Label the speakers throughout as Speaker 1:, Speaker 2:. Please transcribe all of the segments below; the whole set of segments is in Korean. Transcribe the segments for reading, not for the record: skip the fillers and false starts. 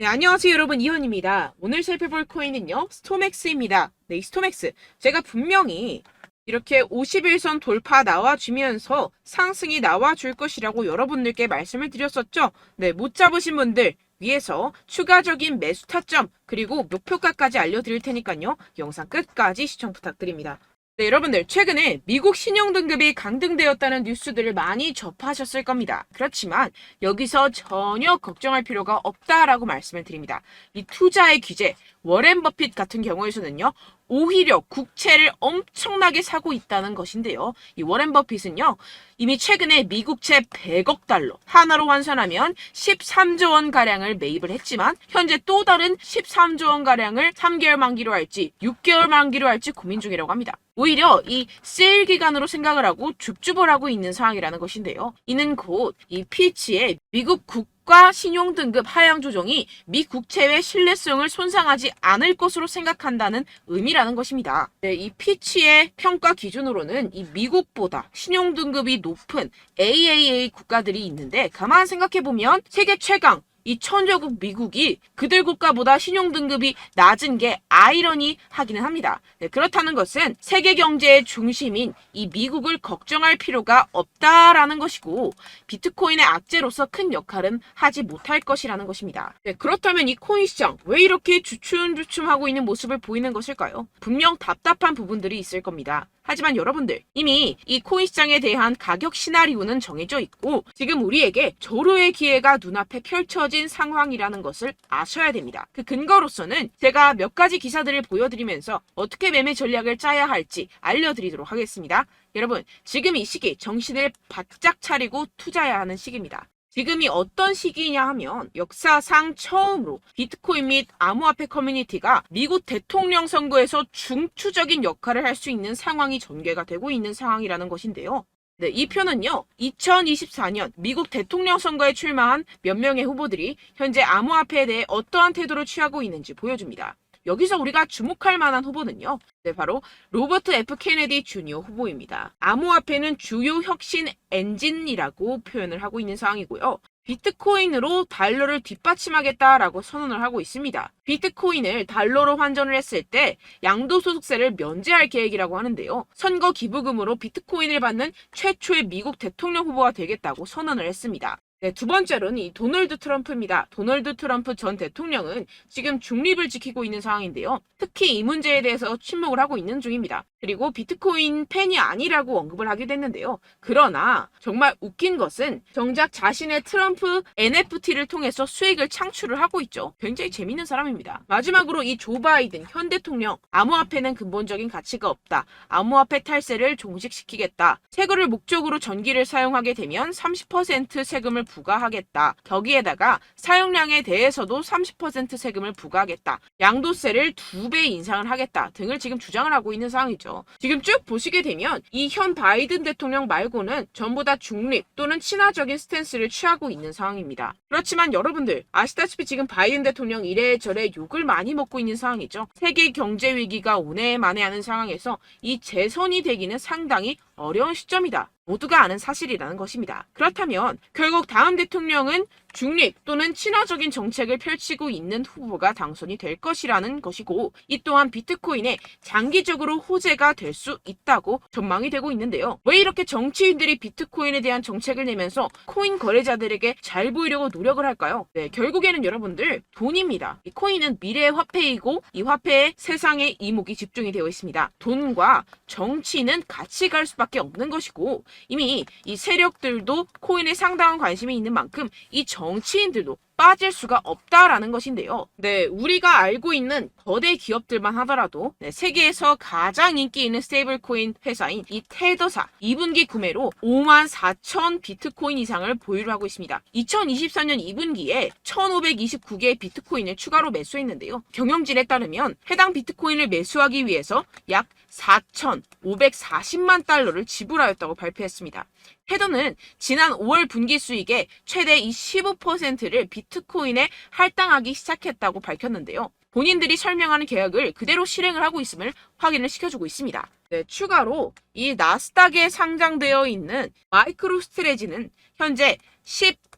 Speaker 1: 네, 안녕하세요 여러분, 이현입니다. 오늘 살펴볼 코인은요, 스톰엑스입니다. 네, 이 스톰엑스 제가 분명히 이렇게 51선 돌파 나와주면서 상승이 나와줄 것이라고 여러분들께 말씀을 드렸었죠. 네, 못 잡으신 분들 위해서 추가적인 매수 타점 그리고 목표가까지 알려드릴 테니까요, 영상 끝까지 시청 부탁드립니다. 네, 여러분들 최근에 미국 신용등급이 강등되었다는 뉴스들을 많이 접하셨을 겁니다. 그렇지만 여기서 전혀 걱정할 필요가 없다라고 말씀을 드립니다. 이 투자의 귀재, 워렌 버핏 같은 경우에서는요, 오히려 국채를 엄청나게 사고 있다는 것인데요. 이 워렌 버핏은요, 이미 최근에 미국채 100억 달러, 하나로 환산하면 13조 원 가량을 매입을 했지만 현재 또 다른 13조 원 가량을 3개월 만기로 할지 6개월 만기로 할지 고민 중이라고 합니다. 오히려 이 세일 기간으로 생각을 하고 줍줍을 하고 있는 상황이라는 것인데요. 이는 곧 이 피치의 미국 국가 신용등급 하향 조정이 미 국채의 신뢰성을 손상하지 않을 것으로 생각한다는 의미라는 것입니다. 네, 이 피치의 평가 기준으로는 이 미국보다 신용등급이 높은 AAA 국가들이 있는데, 가만 생각해보면 세계 최강 이 천조국 미국이 그들 국가보다 신용등급이 낮은 게 아이러니하기는 합니다. 네, 그렇다는 것은 세계 경제의 중심인 이 미국을 걱정할 필요가 없다라는 것이고, 비트코인의 악재로서 큰 역할은 하지 못할 것이라는 것입니다. 네, 그렇다면 이 코인 시장 왜 이렇게 주춤주춤하고 있는 모습을 보이는 것일까요? 분명 답답한 부분들이 있을 겁니다. 하지만 여러분들, 이미 이 코인 시장에 대한 가격 시나리오는 정해져 있고 지금 우리에게 조로의 기회가 눈앞에 펼쳐진 상황이라는 것을 아셔야 됩니다. 그 근거로서는 제가 몇 가지 기사들을 보여드리면서 어떻게 매매 전략을 짜야 할지 알려드리도록 하겠습니다. 여러분, 지금 이 시기 정신을 바짝 차리고 투자해야 하는 시기입니다. 지금이 어떤 시기냐 하면 역사상 처음으로 비트코인 및 암호화폐 커뮤니티가 미국 대통령 선거에서 중추적인 역할을 할 수 있는 상황이 전개가 되고 있는 상황이라는 것인데요. 네, 이 표는요, 2024년 미국 대통령 선거에 출마한 몇 명의 후보들이 현재 암호화폐에 대해 어떠한 태도를 취하고 있는지 보여줍니다. 여기서 우리가 주목할 만한 후보는요, 네, 바로 로버트 F 케네디 주니어 후보입니다. 암호화폐는 주요 혁신 엔진이라고 표현을 하고 있는 상황이고요. 비트코인으로 달러를 뒷받침하겠다라고 선언을 하고 있습니다. 비트코인을 달러로 환전을 했을 때 양도소득세를 면제할 계획이라고 하는데요. 선거 기부금으로 비트코인을 받는 최초의 미국 대통령 후보가 되겠다고 선언을 했습니다. 네, 두 번째로는 이 도널드 트럼프입니다. 도널드 트럼프 전 대통령은 지금 중립을 지키고 있는 상황인데요. 특히 이 문제에 대해서 침묵을 하고 있는 중입니다. 그리고 비트코인 팬이 아니라고 언급을 하게 됐는데요. 그러나 정말 웃긴 것은 정작 자신의 트럼프 NFT를 통해서 수익을 창출을 하고 있죠. 굉장히 재밌는 사람입니다. 마지막으로 이 조 바이든 현 대통령, 암호화폐는 근본적인 가치가 없다. 암호화폐 탈세를 종식시키겠다. 세금을 목적으로 전기를 사용하게 되면 30% 세금을 부과하겠다. 거기에다가 사용량에 대해서도 30% 세금을 부과하겠다. 양도세를 2배 인상을 하겠다 등을 지금 주장을 하고 있는 상황이죠. 지금 쭉 보시게 되면 이 현 바이든 대통령 말고는 전부 다 중립 또는 친화적인 스탠스를 취하고 있는 상황입니다. 그렇지만 여러분들 아시다시피 지금 바이든 대통령 이래저래 욕을 많이 먹고 있는 상황이죠. 세계 경제 위기가 오네 만에 하는 상황에서 이 재선이 되기는 상당히 어려운 시점이다. 모두가 아는 사실이라는 것입니다. 그렇다면 결국 다음 대통령은 중립 또는 친화적인 정책을 펼치고 있는 후보가 당선이 될 것이라는 것이고, 이 또한 비트코인에 장기적으로 호재가 될 수 있다고 전망이 되고 있는데요. 왜 이렇게 정치인들이 비트코인에 대한 정책을 내면서 코인 거래자들에게 잘 보이려고 노력을 할까요? 네, 결국에는 여러분들 돈입니다. 이 코인은 미래의 화폐이고 이 화폐에 세상의 이목이 집중이 되어 있습니다. 돈과 정치는 같이 갈 수밖에 없는 것이고, 이미 이 세력들도 코인에 상당한 관심이 있는 만큼 이 정치인들도 빠질 수가 없다라는 것인데요. 네, 우리가 알고 있는 거대 기업들만 하더라도 세계에서 가장 인기 있는 스테이블 코인 회사인 이 테더사 2분기 구매로 54,000 비트코인 이상을 보유를 하고 있습니다. 2024년 2분기에 1,529개의 비트코인을 추가로 매수했는데요. 경영진에 따르면 해당 비트코인을 매수하기 위해서 약 4,540만 달러를 지불하였다고 발표했습니다. 테더는 지난 5월 분기 수익의 최대 15%를 비트코인에 할당하기 시작했다고 밝혔는데요. 본인들이 설명하는 계약을 그대로 실행을 하고 있음을 확인을 시켜주고 있습니다. 네, 추가로 이 나스닥에 상장되어 있는 마이크로스트레지는 현재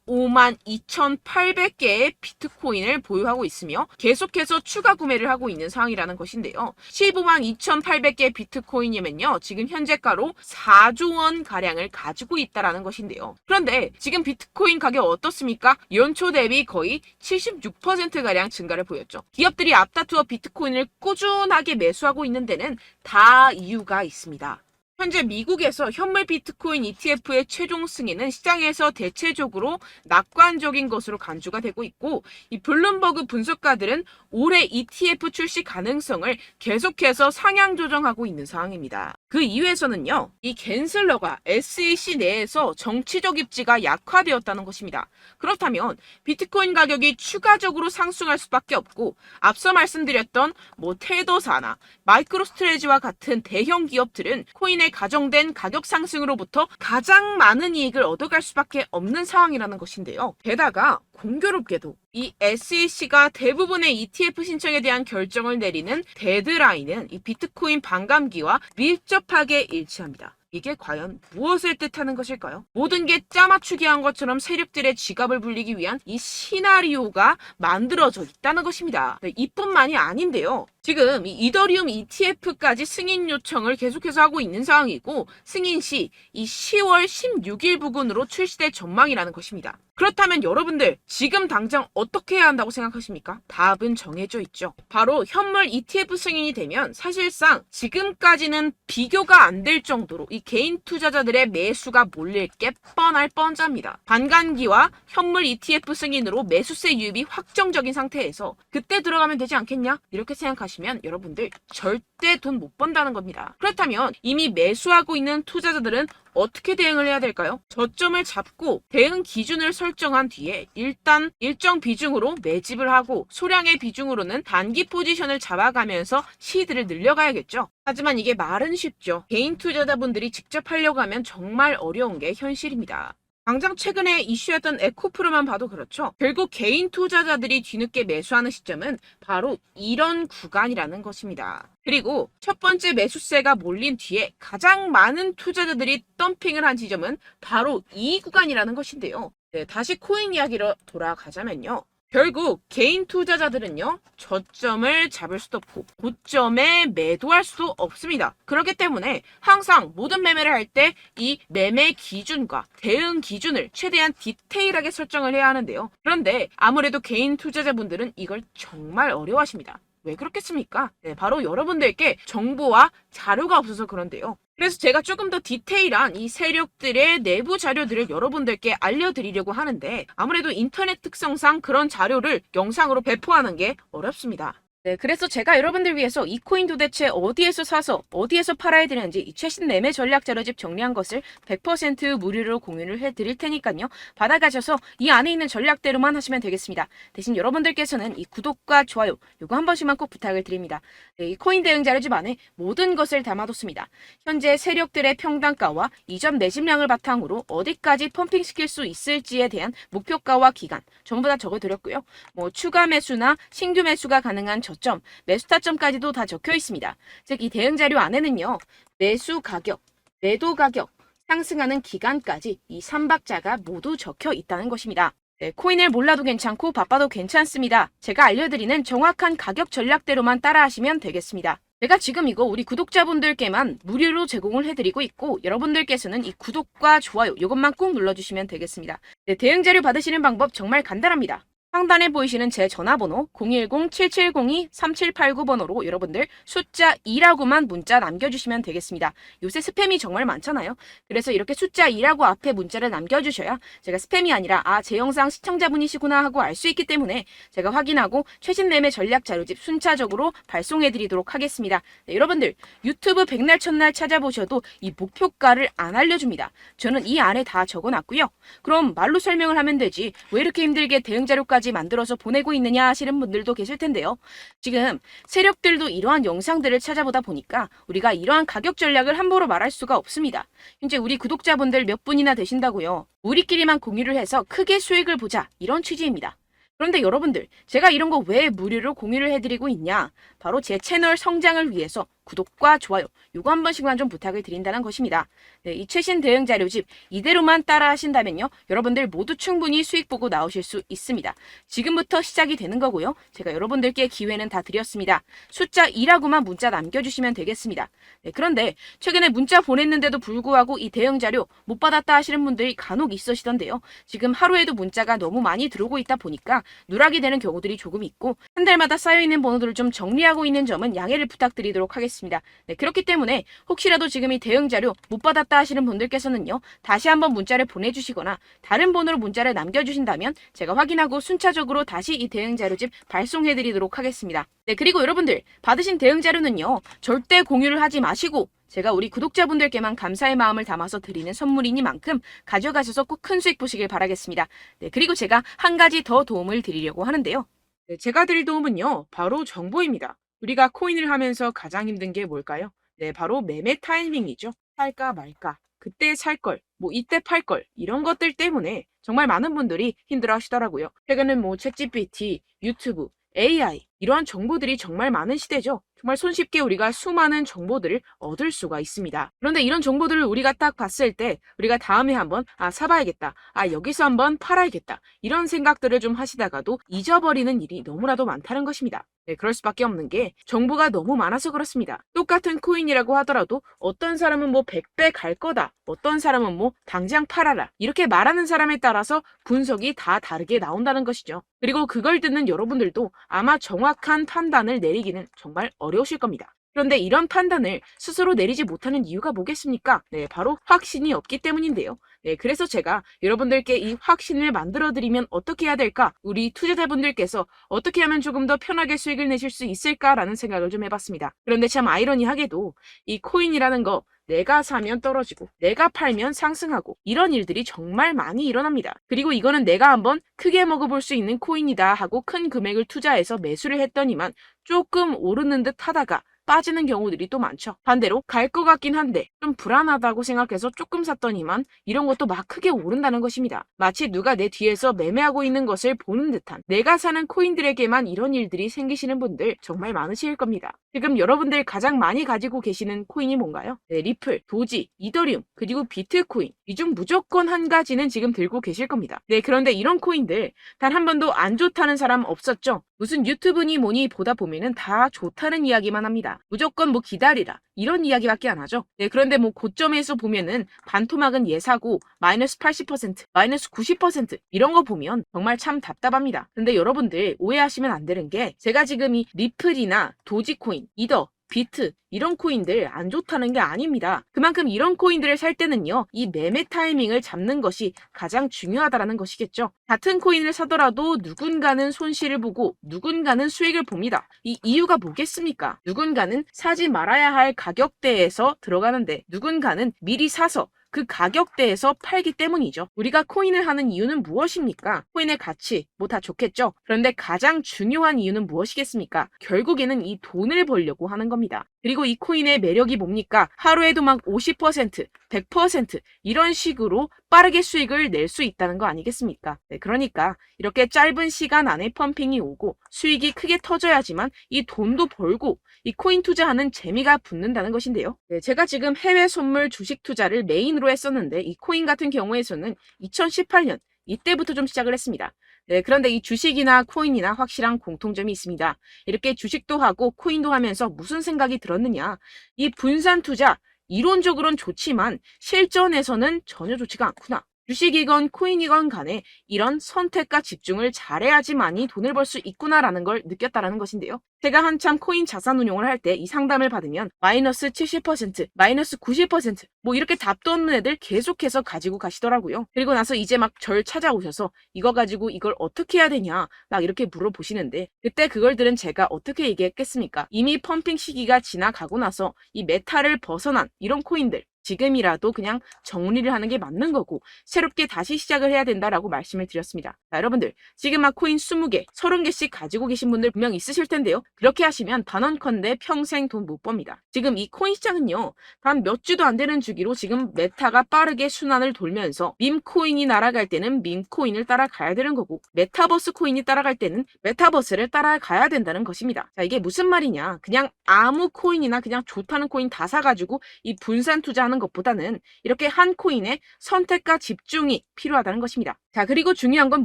Speaker 1: 152,800개의 비트코인을 보유하고 있으며 계속해서 추가 구매를 하고 있는 상황이라는 것인데요. 152,800개의 비트코인이면요. 지금 현재가로 4조 원 가량을 가지고 있다라는 것인데요. 그런데 지금 비트코인 가격 어떻습니까? 연초 대비 거의 76%가량 증가를 보였죠. 기업들이 앞다투어 비트코인을 꾸준하게 매수하고 있는 데는 다 이유가 있습니다. 현재 미국에서 현물 비트코인 ETF의 최종 승인은 시장에서 대체적으로 낙관적인 것으로 간주가 되고 있고, 이 블룸버그 분석가들은 올해 ETF 출시 가능성을 계속해서 상향 조정하고 있는 상황입니다. 그 이유에서는요, 이 갠슬러가 SEC 내에서 정치적 입지가 약화되었다는 것입니다. 그렇다면 비트코인 가격이 추가적으로 상승할 수밖에 없고, 앞서 말씀드렸던 테더사나 마이크로스트레지와 같은 대형 기업들은 코인의 가정된 가격 상승으로부터 가장 많은 이익을 얻어갈 수밖에 없는 상황이라는 것인데요. 게다가 공교롭게도 이 SEC가 대부분의 ETF 신청에 대한 결정을 내리는 데드라인은 이 비트코인 반감기와 밀접하게 일치합니다. 이게 과연 무엇을 뜻하는 것일까요? 모든 게 짜맞추기 한 것처럼 세력들의 지갑을 불리기 위한 이 시나리오가 만들어져 있다는 것입니다. 이뿐만이 아닌데요. 지금 이 이더리움 ETF까지 승인 요청을 계속해서 하고 있는 상황이고, 승인 시 이 10월 16일 부근으로 출시될 전망이라는 것입니다. 그렇다면 여러분들 지금 당장 어떻게 해야 한다고 생각하십니까? 답은 정해져 있죠. 바로 현물 ETF 승인이 되면 사실상 지금까지는 비교가 안 될 정도로 이 개인 투자자들의 매수가 몰릴 게 뻔할 뻔잡니다. 반감기와 현물 ETF 승인으로 매수세 유입이 확정적인 상태에서 그때 들어가면 되지 않겠냐? 이렇게 생각하시면 여러분들 절대 돈 못 번다는 겁니다. 그렇다면 이미 매수하고 있는 투자자들은 어떻게 대응을 해야 될까요? 저점을 잡고 대응 기준을 설정한 뒤에 일단 일정 비중으로 매집을 하고 소량의 비중으로는 단기 포지션을 잡아가면서 시드를 늘려가야겠죠. 하지만 이게 말은 쉽죠. 개인 투자자분들이 직접 하려고 하면 정말 어려운 게 현실입니다. 당장 최근에 이슈였던 에코프로만 봐도 그렇죠. 결국 개인 투자자들이 뒤늦게 매수하는 시점은 바로 이런 구간이라는 것입니다. 그리고 첫 번째 매수세가 몰린 뒤에 가장 많은 투자자들이 덤핑을 한 지점은 바로 이 구간이라는 것인데요. 다시 코인 이야기로 돌아가자면요. 결국 개인 투자자들은요, 저점을 잡을 수도 없고 고점에 매도할 수도 없습니다. 그렇기 때문에 항상 모든 매매를 할 때 이 매매 기준과 대응 기준을 최대한 디테일하게 설정을 해야 하는데요. 그런데 아무래도 개인 투자자분들은 이걸 정말 어려워하십니다. 왜 그렇겠습니까? 바로 여러분들께 정보와 자료가 없어서 그런데요. 그래서 제가 조금 더 디테일한 이 세력들의 내부 자료들을 여러분들께 알려드리려고 하는데, 아무래도 인터넷 특성상 그런 자료를 영상으로 배포하는 게 어렵습니다. 그래서 제가 여러분들 위해서 이 코인 도대체 어디에서 사서 어디에서 팔아야 되는지 이 최신 매매 전략 자료집 정리한 것을 100% 무료로 공유를 해드릴 테니까요. 받아가셔서 이 안에 있는 전략대로만 하시면 되겠습니다. 대신 여러분들께서는 이 구독과 좋아요 요거 한 번씩만 꼭 부탁을 드립니다. 이 코인 대응 자료집 안에 모든 것을 담아뒀습니다. 현재 세력들의 평단가와 이전 매집량을 바탕으로 어디까지 펌핑시킬 수 있을지에 대한 목표가와 기간 전부 다 적어드렸고요. 추가 매수나 신규 매수가 가능한 저점, 매수 타점까지도 다 적혀 있습니다. 즉 이 대응 자료 안에는요. 매수 가격, 매도 가격, 상승하는 기간까지 이 3박자가 모두 적혀 있다는 것입니다. 코인을 몰라도 괜찮고 바빠도 괜찮습니다. 제가 알려드리는 정확한 가격 전략대로만 따라하시면 되겠습니다. 제가 지금 이거 우리 구독자분들께만 무료로 제공을 해드리고 있고, 여러분들께서는 이 구독과 좋아요 이것만 꼭 눌러주시면 되겠습니다. 대응 자료 받으시는 방법 정말 간단합니다. 상단에 보이시는 제 전화번호 010-7702-3789번호로 여러분들 숫자 2라고만 문자 남겨주시면 되겠습니다. 요새 스팸이 정말 많잖아요. 그래서 이렇게 숫자 2라고 앞에 문자를 남겨주셔야 제가 스팸이 아니라 제 영상 시청자분이시구나 하고 알 수 있기 때문에 제가 확인하고 최신 매매 전략 자료집 순차적으로 발송해드리도록 하겠습니다. 여러분들 유튜브 백날 첫날 찾아보셔도 이 목표가를 안 알려줍니다. 저는 이 안에 다 적어놨고요. 그럼 말로 설명을 하면 되지 왜 이렇게 힘들게 대응 자료까지 만들어서 보내고 있느냐 하시는 분들도 계실 텐데요. 지금 세력들도 이러한 영상들을 찾아보다 보니까 우리가 이러한 가격 전략을 함부로 말할 수가 없습니다. 현재 우리 구독자분들 몇 분이나 되신다고요. 우리끼리만 공유를 해서 크게 수익을 보자 이런 취지입니다. 그런데 여러분들 제가 이런 거 왜 무료로 공유를 해드리고 있냐? 바로 제 채널 성장을 위해서 구독과 좋아요 요거 한 번씩만 좀 부탁을 드린다는 것입니다. 네, 이 최신 대응 자료집 이대로만 따라 하신다면요. 여러분들 모두 충분히 수익 보고 나오실 수 있습니다. 지금부터 시작이 되는 거고요. 제가 여러분들께 기회는 다 드렸습니다. 숫자 2라고만 문자 남겨주시면 되겠습니다. 네, 그런데 최근에 문자 보냈는데도 불구하고 이 대응 자료 못 받았다 하시는 분들이 간혹 있으시던데요. 지금 하루에도 문자가 너무 많이 들어오고 있다 보니까 누락이 되는 경우들이 조금 있고 한 달마다 쌓여있는 번호들을 좀 정리하고 있는 점은 양해를 부탁드리도록 하겠습니다. 네, 그렇기 때문에 혹시라도 지금 이 대응 자료 못 받았다 하시는 분들께서는요. 다시 한번 문자를 보내주시거나 다른 번호로 문자를 남겨주신다면 제가 확인하고 순차적으로 다시 이 대응 자료집 발송해드리도록 하겠습니다. 네, 그리고 여러분들 받으신 대응 자료는요. 절대 공유를 하지 마시고 제가 우리 구독자분들께만 감사의 마음을 담아서 드리는 선물이니만큼 가져가셔서 꼭 큰 수익 보시길 바라겠습니다. 네, 그리고 제가 한 가지 더 도움을 드리려고 하는데요. 네, 제가 드릴 도움은요. 바로 정보입니다. 우리가 코인을 하면서 가장 힘든 게 뭘까요? 네, 바로 매매 타이밍이죠. 살까 말까, 그때 살 걸, 뭐 이때 팔 걸, 이런 것들 때문에 정말 많은 분들이 힘들어 하시더라고요. 최근은 뭐 챗GPT, 유튜브, AI 이러한 정보들이 정말 많은 시대죠. 정말 손쉽게 우리가 수많은 정보들을 얻을 수가 있습니다. 그런데 이런 정보들을 우리가 딱 봤을 때 우리가 다음에 한번 사봐야겠다. 여기서 한번 팔아야겠다. 이런 생각들을 좀 하시다가도 잊어버리는 일이 너무나도 많다는 것입니다. 네, 그럴 수밖에 없는 게 정보가 너무 많아서 그렇습니다. 똑같은 코인이라고 하더라도 어떤 사람은 뭐 100배 갈 거다. 어떤 사람은 뭐 당장 팔아라. 이렇게 말하는 사람에 따라서 분석이 다 다르게 나온다는 것이죠. 그리고 그걸 듣는 여러분들도 아마 정확한 판단을 내리기는 정말 어려우실 겁니다. 그런데 이런 판단을 스스로 내리지 못하는 이유가 뭐겠습니까? 네, 바로 확신이 없기 때문인데요. 네, 그래서 제가 여러분들께 이 확신을 만들어드리면 어떻게 해야 될까? 우리 투자자분들께서 어떻게 하면 조금 더 편하게 수익을 내실 수 있을까라는 생각을 좀 해봤습니다. 그런데 참 아이러니하게도 이 코인이라는 거 내가 사면 떨어지고 내가 팔면 상승하고 이런 일들이 정말 많이 일어납니다. 그리고 이거는 내가 한번 크게 먹어볼 수 있는 코인이다 하고 큰 금액을 투자해서 매수를 했더니만 조금 오르는 듯 하다가 빠지는 경우들이 또 많죠. 반대로 갈 것 같긴 한데 좀 불안하다고 생각해서 조금 샀더니만 이런 것도 막 크게 오른다는 것입니다. 마치 누가 내 뒤에서 매매하고 있는 것을 보는 듯한 내가 사는 코인들에게만 이런 일들이 생기시는 분들 정말 많으실 겁니다. 지금 여러분들 가장 많이 가지고 계시는 코인이 뭔가요? 네, 리플, 도지, 이더리움, 그리고 비트코인 이 중 무조건 한 가지는 지금 들고 계실 겁니다. 네, 그런데 이런 코인들 단 한 번도 안 좋다는 사람 없었죠? 무슨 유튜브니 뭐니 보다 보면은 다 좋다는 이야기만 합니다. 무조건 뭐 기다리라 이런 이야기밖에 안 하죠. 네, 그런데 뭐 고점에서 보면은 반토막은 예사고 마이너스 80%, 마이너스 90% 이런 거 보면 정말 참 답답합니다. 근데 여러분들 오해하시면 안 되는 게 제가 지금 이 리플이나 도지코인, 이더, 비트 이런 코인들 안 좋다는 게 아닙니다. 그만큼 이런 코인들을 살 때는요. 이 매매 타이밍을 잡는 것이 가장 중요하다는 것이겠죠. 같은 코인을 사더라도 누군가는 손실을 보고 누군가는 수익을 봅니다. 이 이유가 뭐겠습니까? 누군가는 사지 말아야 할 가격대에서 들어가는데 누군가는 미리 사서 그 가격대에서 팔기 때문이죠. 우리가 코인을 하는 이유는 무엇입니까? 코인의 가치, 뭐 다 좋겠죠? 그런데 가장 중요한 이유는 무엇이겠습니까? 결국에는 이 돈을 벌려고 하는 겁니다. 그리고 이 코인의 매력이 뭡니까? 하루에도 막 50%, 100% 이런 식으로 빠르게 수익을 낼 수 있다는 거 아니겠습니까? 네, 그러니까 이렇게 짧은 시간 안에 펌핑이 오고 수익이 크게 터져야지만 이 돈도 벌고 이 코인 투자하는 재미가 붙는다는 것인데요. 네, 제가 지금 해외 선물 주식 투자를 메인으로 했었는데 이 코인 같은 경우에서는 2018년 이때부터 좀 시작을 했습니다. 네, 그런데 이 주식이나 코인이나 확실한 공통점이 있습니다. 이렇게 주식도 하고 코인도 하면서 무슨 생각이 들었느냐? 이 분산 투자 이론적으로는 좋지만 실전에서는 전혀 좋지가 않구나. 주식이건 코인이건 간에 이런 선택과 집중을 잘해야지만이 돈을 벌 수 있구나라는 걸 느꼈다라는 것인데요. 제가 한참 코인 자산 운용을 할 때 이 상담을 받으면 마이너스 70%, 마이너스 90% 뭐 이렇게 답도 없는 애들 계속해서 가지고 가시더라고요. 그리고 나서 이제 막 절 찾아오셔서 이거 가지고 이걸 어떻게 해야 되냐 막 이렇게 물어보시는데 그때 그걸 들은 제가 어떻게 얘기했겠습니까? 이미 펌핑 시기가 지나가고 나서 이 메타를 벗어난 이런 코인들 지금이라도 그냥 정리를 하는 게 맞는 거고 새롭게 다시 시작을 해야 된다라고 말씀을 드렸습니다. 자, 여러분들 지금 막 코인 20개, 30개씩 가지고 계신 분들 분명 있으실 텐데요. 그렇게 하시면 단언컨대 평생 돈 못 법니다. 지금 이 코인 시장은요. 단 몇 주도 안 되는 주기로 지금 메타가 빠르게 순환을 돌면서 밈코인이 날아갈 때는 밈코인을 따라가야 되는 거고 메타버스 코인이 따라갈 때는 메타버스를 따라가야 된다는 것입니다. 자, 이게 무슨 말이냐. 그냥 아무 코인이나 그냥 좋다는 코인 다 사가지고 이 분산 투자하는 하는 것보다는 이렇게 한 코인에 선택과 집중이 필요하다는 것입니다. 자, 그리고 중요한 건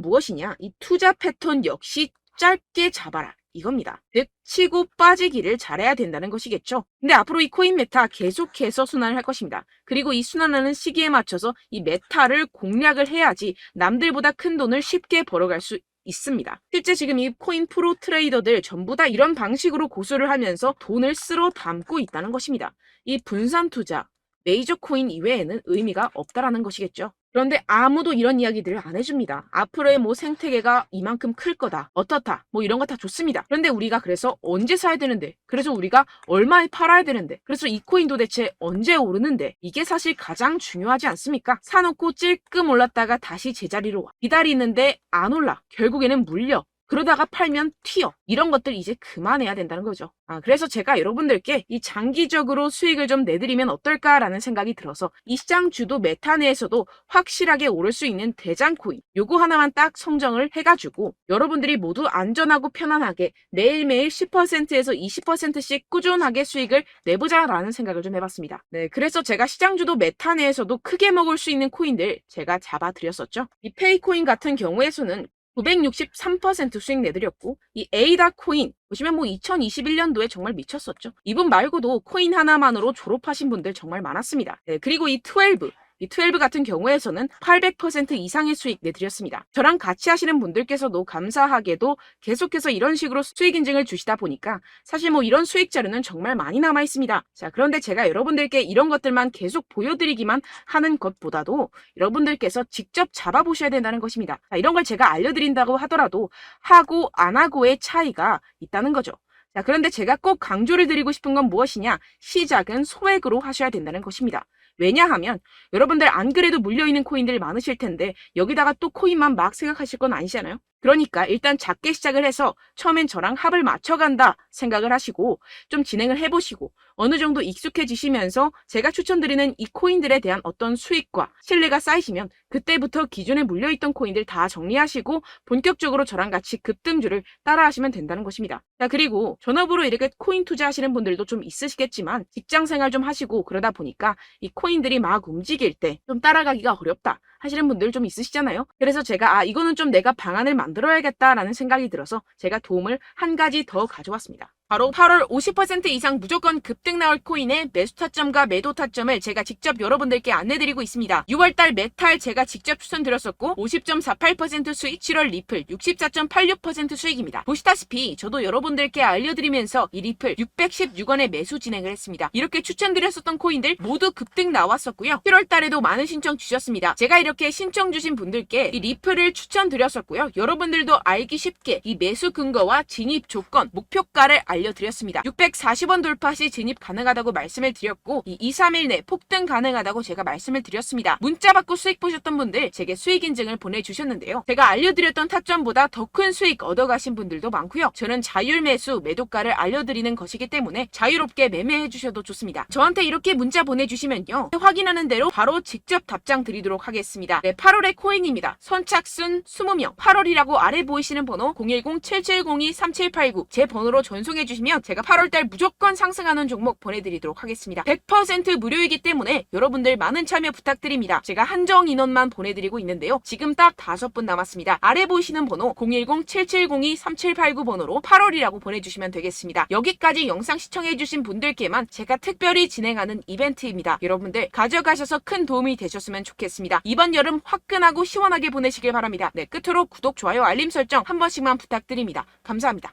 Speaker 1: 무엇이냐? 이 투자 패턴 역시 짧게 잡아라. 이겁니다. 즉 치고 빠지기를 잘해야 된다는 것이겠죠. 근데 앞으로 이 코인 메타 계속해서 순환을 할 것입니다. 그리고 이 순환하는 시기에 맞춰서 이 메타를 공략을 해야지 남들보다 큰 돈을 쉽게 벌어갈 수 있습니다. 실제 지금 이 코인 프로 트레이더들 전부 다 이런 방식으로 고수를 하면서 돈을 쓸어 담고 있다는 것입니다. 이 분산 투자, 메이저 코인 이외에는 의미가 없다라는 것이겠죠. 그런데 아무도 이런 이야기들을 안 해줍니다. 앞으로의 뭐 생태계가 이만큼 클 거다. 어떻다. 뭐 이런 거 다 좋습니다. 그런데 우리가 그래서 언제 사야 되는데? 그래서 우리가 얼마에 팔아야 되는데? 그래서 이 코인 도대체 언제 오르는데? 이게 사실 가장 중요하지 않습니까? 사놓고 찔끔 올랐다가 다시 제자리로 와. 기다리는데 안 올라. 결국에는 물려. 그러다가 팔면 튀어. 이런 것들 이제 그만해야 된다는 거죠. 그래서 제가 여러분들께 이 장기적으로 수익을 좀 내드리면 어떨까라는 생각이 들어서 이 시장 주도 메타 내에서도 확실하게 오를 수 있는 대장 코인 요거 하나만 딱 선정을 해가지고 여러분들이 모두 안전하고 편안하게 매일매일 10%에서 20%씩 꾸준하게 수익을 내보자라는 생각을 좀 해봤습니다. 네, 그래서 제가 시장 주도 메타 내에서도 크게 먹을 수 있는 코인들 제가 잡아드렸었죠. 이 페이코인 같은 경우에서는 963% 수익 내드렸고 이 에이다 코인 보시면 뭐 2021년도에 정말 미쳤었죠. 이분 말고도 코인 하나만으로 졸업하신 분들 정말 많았습니다. 네, 그리고 이 12 같은 경우에서는 800% 이상의 수익 내드렸습니다. 저랑 같이 하시는 분들께서도 감사하게도 계속해서 이런 식으로 수익 인증을 주시다 보니까 사실 뭐 이런 수익 자료는 정말 많이 남아 있습니다. 자, 그런데 제가 여러분들께 이런 것들만 계속 보여드리기만 하는 것보다도 여러분들께서 직접 잡아보셔야 된다는 것입니다. 자, 이런 걸 제가 알려드린다고 하더라도 하고 안 하고의 차이가 있다는 거죠. 자, 그런데 제가 꼭 강조를 드리고 싶은 건 무엇이냐? 시작은 소액으로 하셔야 된다는 것입니다. 왜냐하면 여러분들 안 그래도 물려있는 코인들 많으실 텐데 여기다가 또 코인만 막 생각하실 건 아니잖아요. 그러니까 일단 작게 시작을 해서 처음엔 저랑 합을 맞춰간다 생각을 하시고 좀 진행을 해보시고 어느 정도 익숙해지시면서 제가 추천드리는 이 코인들에 대한 어떤 수익과 신뢰가 쌓이시면 그때부터 기존에 물려있던 코인들 다 정리하시고 본격적으로 저랑 같이 급등주를 따라하시면 된다는 것입니다. 자, 그리고 전업으로 이렇게 코인 투자하시는 분들도 좀 있으시겠지만 직장생활 좀 하시고 그러다 보니까 이 코인들이 막 움직일 때 좀 따라가기가 어렵다 하시는 분들 좀 있으시잖아요. 그래서 제가 이거는 좀 내가 방안을 만들어야겠다라는 생각이 들어서 제가 도움을 한 가지 더 가져왔습니다. 바로 8월 50% 이상 무조건 급등 나올 코인의 매수 타점과 매도 타점을 제가 직접 여러분들께 안내드리고 있습니다. 6월달 메탈 제가 직접 추천드렸었고 50.48% 수익, 7월 리플 64.86% 수익입니다. 보시다시피 저도 여러분들께 알려드리면서 이 리플 616원에 매수 진행을 했습니다. 이렇게 추천드렸었던 코인들 모두 급등 나왔었고요. 7월달에도 많은 신청 주셨습니다. 제가 이렇게 신청 주신 분들께 이 리플을 추천드렸었고요. 여러분들도 알기 쉽게 이 매수 근거와 진입 조건, 목표가를 알려드렸습니다. 640원 돌파 시 진입 가능하다고 말씀을 드렸고 이 2, 3일 내 폭등 가능하다고 제가 말씀을 드렸습니다. 문자 받고 수익 보셨던 분들 제게 수익 인증을 보내주셨는데요. 제가 알려드렸던 타점보다 더 큰 수익 얻어가신 분들도 많고요. 저는 자율 매수 매도가를 알려드리는 것이기 때문에 자유롭게 매매해 주셔도 좋습니다. 저한테 이렇게 문자 보내주시면요. 확인하는 대로 바로 직접 답장 드리도록 하겠습니다. 네, 8월의 코인입니다. 선착순 20명 8월이라고 아래 보이시는 번호 010-7702-3789 제 번호로 전송해 주시면 제가 8월달 무조건 상승하는 종목 보내드리도록 하겠습니다. 100% 무료이기 때문에 여러분들 많은 참여 부탁드립니다. 제가 한정 인원만 보내드리고 있는데요. 지금 딱 5분 남았습니다. 아래 보이시는 번호 010-7702-3789 번호로 8월이라고 보내주시면 되겠습니다. 여기까지 영상 시청해주신 분들께만 제가 특별히 진행하는 이벤트입니다. 여러분들 가져가셔서 큰 도움이 되셨으면 좋겠습니다. 이번 여름 화끈하고 시원하게 보내시길 바랍니다. 네, 끝으로 구독, 좋아요, 알림 설정 한 번씩만 부탁드립니다. 감사합니다.